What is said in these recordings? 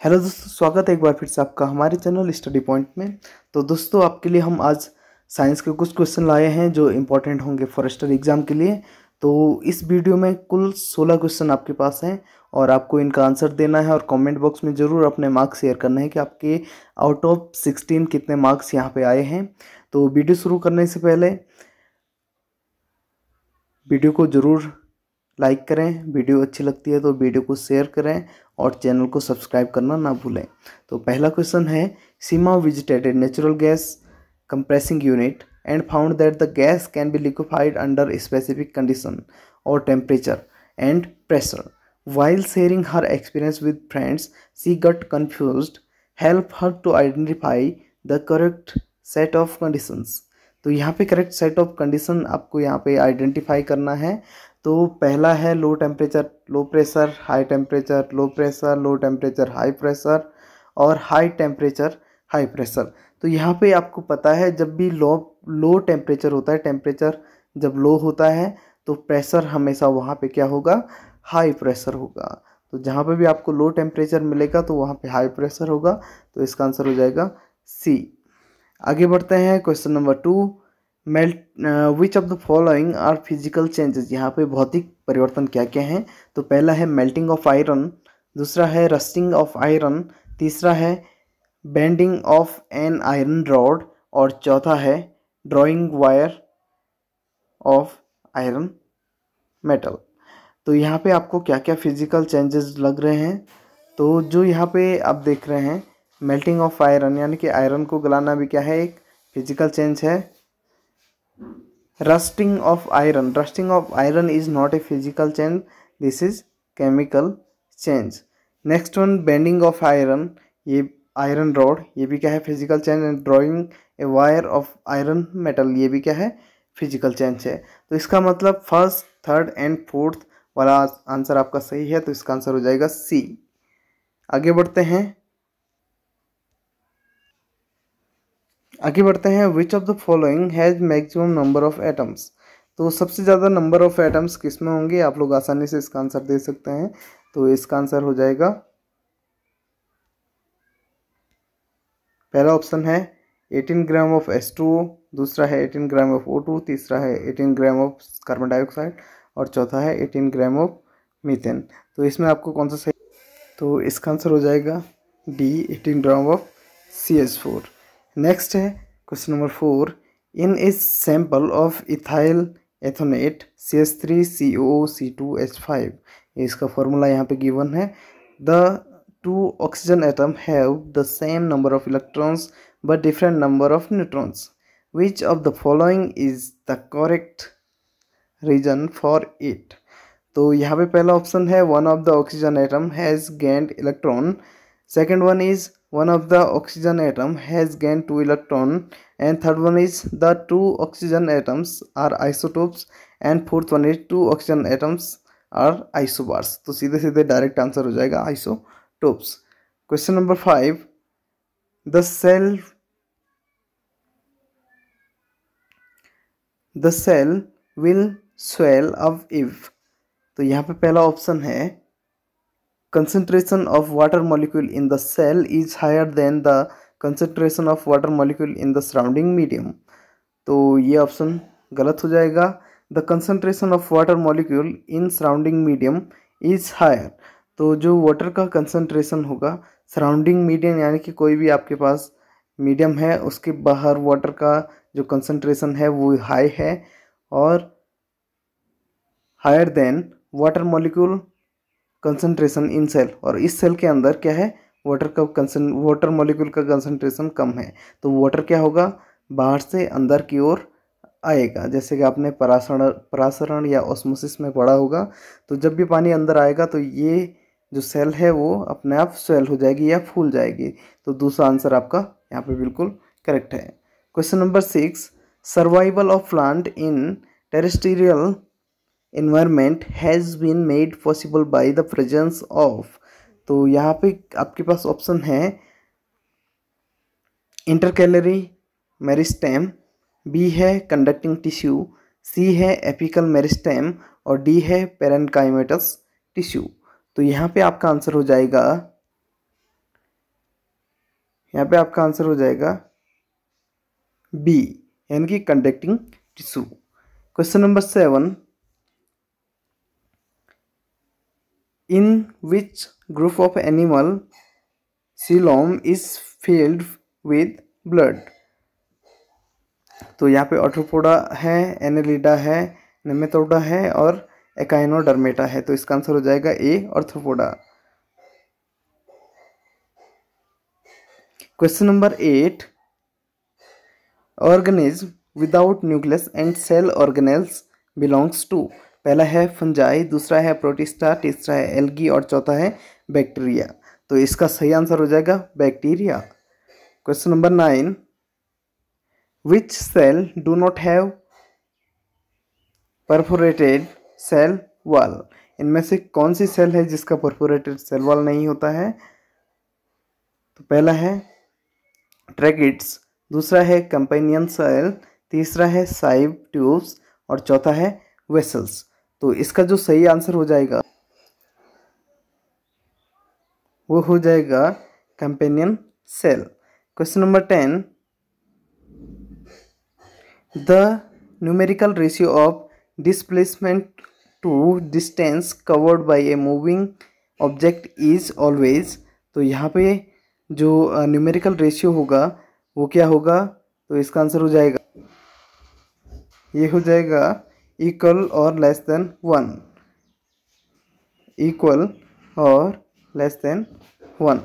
Hello दोस्तों, स्वागत है एक बार फिर से आपका हमारे चैनल स्टडी पॉइंट में। तो दोस्तों, आपके लिए हम आज साइंस के कुछ क्वेश्चन लाए हैं जो इम्पोर्टेंट होंगे फॉरेस्टर एग्ज़ाम के लिए। तो इस वीडियो में कुल 16 क्वेश्चन आपके पास हैं और आपको इनका आंसर देना है और कमेंट बॉक्स में ज़रूर अपने मार्क्स शेयर करना है कि आपके आउट ऑफ 16 कितने मार्क्स यहाँ पे आए हैं। तो वीडियो शुरू करने से पहले वीडियो को ज़रूर लाइक करें, वीडियो अच्छी लगती है तो वीडियो को शेयर करें और चैनल को सब्सक्राइब करना ना भूलें। तो पहला क्वेश्चन है, Seema visited natural gas compressing unit and found that the gas can be liquefied under specific condition और temperature and pressure. While sharing her experience with friends, she got confused. Help her to identify the correct set of conditions. तो यहाँ पे correct set of condition आपको यहाँ पे identify करना है। तो पहला है low temperature low pressure, high temperature low pressure, low temperature high pressure और हाई टेम्परेचर हाई प्रेशर। तो यहाँ पे आपको पता है जब भी लो टेम्परेचर होता है, टेम्परेचर जब लो होता है तो प्रेशर हमेशा वहाँ पे क्या होगा, हाई प्रेशर होगा। तो जहाँ पे भी आपको लो टेम्परेचर मिलेगा तो वहाँ पे हाई प्रेशर होगा। तो इसका आंसर हो जाएगा सी। आगे बढ़ते हैं question number 2, which of the following are physical changes. यहाँ पे भौतिक परिवर्तन क्या क्या हैं। तो पहला है मेल्टिंग ऑफ आयरन, दूसरा है रस्टिंग ऑफ आयरन, तीसरा है bending of an iron rod और चौथा है drawing wire of iron metal. तो यहाँ पे आपको क्या क्या फिजिकल चेंजेस लग रहे हैं। तो जो यहाँ पे आप देख रहे हैं मेल्टिंग ऑफ आयरन यानी कि आयरन को गलाना भी क्या है, एक फिजिकल चेंज है। Rusting of iron is not a physical change, this is chemical change. Next one bending of iron, ये आयरन रॉड, ये भी क्या है, physical change. And drawing a wire of iron metal, ये भी क्या है, फिजिकल चेंज है। तो इसका मतलब फर्स्ट, थर्ड एंड फोर्थ वाला आंसर आपका सही है। तो इसका आंसर हो जाएगा सी। आगे बढ़ते हैं विच of the following has maximum number of atoms. तो सबसे ज़्यादा नंबर ऑफ एटम्स किस में होंगे, आप लोग आसानी से इसका आंसर दे सकते हैं। तो इसका आंसर हो जाएगा पहला ऑप्शन है 18 ग्राम ऑफ H2O, दूसरा है 18 ग्राम ऑफ O2, तीसरा है 18 ग्राम ऑफ कार्बन डाइऑक्साइड और चौथा है 18 ग्राम ऑफ मीथेन। तो इसमें आपको कौन सा सही, तो इसका आंसर हो जाएगा D, 18 gram of CH4। Next है question number 4, in a sample of ethyl ethanoate CH3COO C2H5, इसका फॉर्मूला यहाँ पे गिवन है। The two oxygen atom have the same number of electrons but different number of neutrons. Which of the following is the correct reason for it? तो यहाँ पे पहला option है one of the oxygen atom has gained electron, second one is one of the oxygen atom has gained 2 electron, and third one is the 2 oxygen atoms are isotopes, and fourth one is 2 oxygen atoms are isobars। तो सीधे सीधे direct answer हो जाएगा isotopes। Question number 5, the cell will swell up if। तो यहाँ पे पहला option है concentration of water molecule in the cell is higher than the concentration of water molecule in the surrounding medium। तो ये option गलत हो जाएगा। the concentration of water molecule in surrounding medium is higher। तो जो water का concentration होगा surrounding medium यानी कि कोई भी आपके पास मीडियम है उसके बाहर वाटर का जो कंसंट्रेशन है वो हाई है और higher than water molecule concentration in cell, और इस सेल के अंदर क्या है, वाटर मॉलिक्यूल का कंसंट्रेशन कम है। तो वाटर क्या होगा, बाहर से अंदर की ओर आएगा। जैसे कि आपने परासरण या ऑस्मोसिस में पढ़ा होगा। तो जब भी पानी अंदर आएगा तो ये जो सेल है वो अपने आप स्वेल हो जाएगी या फूल जाएगी। तो दूसरा आंसर आपका यहाँ पे बिल्कुल करेक्ट है। Question number 6, survival of plant in terrestrial environment has been made possible by the presence of. तो यहाँ पे आपके पास ऑप्शन है इंटरकैलरी मेरिस्टेम, बी है कंडक्टिंग टिश्यू, सी है एपिकल मेरिस्टेम और डी है पेरेन्काइमेटस टिश्यू। तो यहाँ पे आपका आंसर हो जाएगा यहाँ पे आपका आंसर हो जाएगा बी, यानी कि conducting tissue. Question number 7, in which group of animal coelom is filled with blood. तो यहाँ पे ऑर्थ्रोपोडा है, एनेलिडा है, नेमेटोडा है और एकाइनोडर्मेटा है। तो इसका आंसर हो जाएगा A, arthropoda. Question number 8, organism without nucleus and cell organelles belongs to. पहला है फंजाई, दूसरा है प्रोटिस्टा, तीसरा है एल्गी और चौथा है बैक्टीरिया। तो इसका सही आंसर हो जाएगा bacteria. Question number 9, which cell do not have perforated cell wall. इनमें से कौन सी सेल है जिसका परफोरेटेड सेल वॉल नहीं होता है। तो पहला है ट्रैकिड्स, दूसरा है कंपेनियन सेल, तीसरा है साइव ट्यूब्स और चौथा है वेसल्स। तो इसका जो सही आंसर हो जाएगा वो हो जाएगा companion cell. Question number 10, the numerical ratio of displacement to distance covered by a moving object is always. तो यहाँ पे जो न्यूमेरिकल रेशियो होगा वो क्या होगा। तो इसका आंसर हो जाएगा, ये हो जाएगा इक्वल और लेस देन 1, इक्वल और less than 1।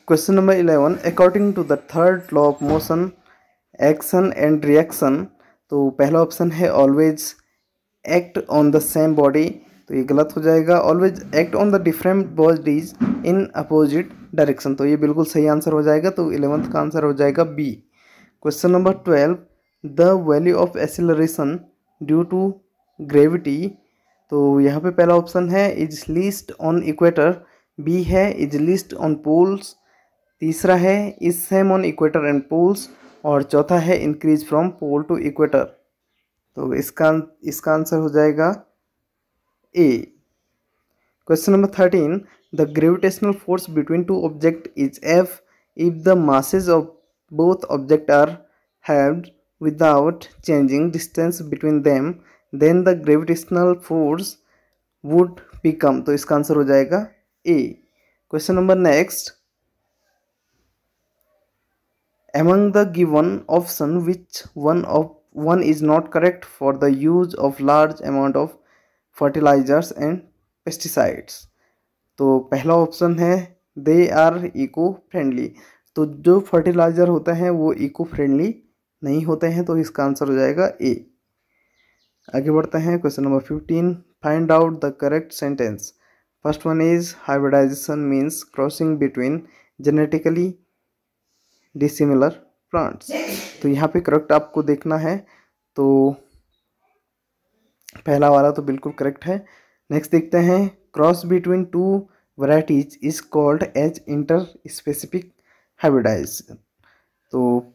Question number 11, according to the third law of motion action and reaction. तो पहला ऑप्शन है always act on the same body. तो ये गलत हो जाएगा, always act on the different bodies in opposite direction. तो ये बिल्कुल सही आंसर हो जाएगा। तो 11th का आंसर हो जाएगा B. Question number 12, the value of acceleration due to gravity. तो यहाँ पे पहला ऑप्शन है is least on equator, B है इज लीस्ट ऑन पोल्स, तीसरा है is same on equator and poles और चौथा है increase from pole to equator. तो इसका आंसर हो जाएगा A. Question number 13, the gravitational force between two objects is F if the masses of both objects are held without changing distance between them, then the gravitational force would become। तो इसका answer हो जाएगा A. Question number next, among the given option which one is not correct for the use of large amount of fertilizers and pesticides। तो पहला option है they are eco friendly. तो जो fertiliser होते हैं वो इको फ्रेंडली नहीं होते हैं। तो इसका आंसर हो जाएगा ए। आगे बढ़ते हैं। Question number 15, find out the correct sentence. First one is hybridization means crossing between genetically dissimilar plants. तो यहाँ पे करेक्ट आपको देखना है। तो पहला वाला तो बिल्कुल करेक्ट है। नेक्स्ट देखते हैं, cross between two varieties is called as inter specific hybridization. तो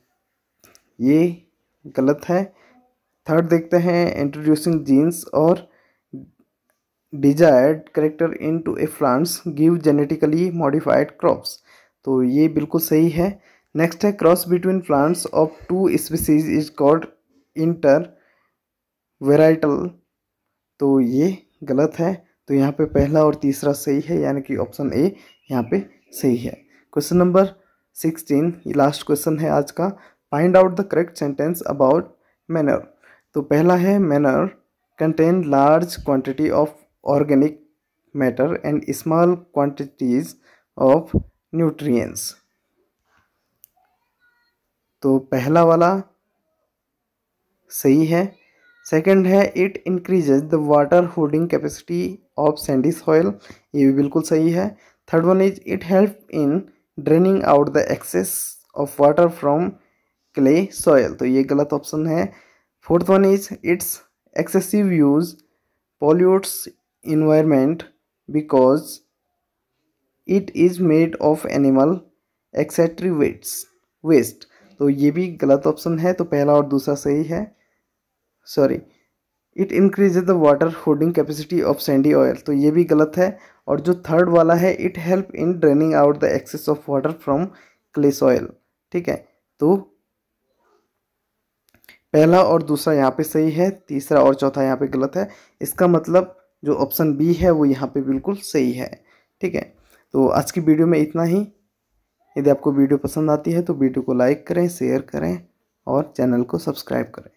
ये गलत है। थर्ड देखते हैं, इंट्रोड्यूसिंग जीन्स और desired character into a plants give genetically modified crops. तो ये बिल्कुल सही है। नेक्स्ट है, cross between plants of two species is called inter varietal. तो ये गलत है। तो यहाँ पे पहला और तीसरा सही है, यानी कि ऑप्शन ए यहाँ पे सही है। क्वेश्चन नंबर 16, ये लास्ट क्वेश्चन है आज का। Find out the correct sentence about manure. तो पहला है, manure contain large quantity of organic matter and small quantities of nutrients. तो पहला वाला सही है। सेकंड है, it increases the water holding capacity of sandy soil. ये भी बिल्कुल सही है। Third one is, it help in draining out the excess of water from clay soil. तो ये गलत ऑप्शन है। Fourth one is, it's excessive use pollutes environment because it is made of animal excretory waste। तो ये भी गलत option है। तो पहला और दूसरा सही है। Sorry, it increases the water holding capacity of Sandy oil, तो ये भी गलत है। और जो थर्ड वाला है, it help in draining out the excess of water from clay soil. ठीक है, तो पहला और दूसरा यहाँ पे सही है, तीसरा और चौथा यहाँ पे गलत है। इसका मतलब जो ऑप्शन बी है वो यहाँ पे बिल्कुल सही है। ठीक है, तो आज की वीडियो में इतना ही। यदि आपको वीडियो पसंद आती है तो वीडियो को लाइक करें, शेयर करें और चैनल को सब्सक्राइब करें।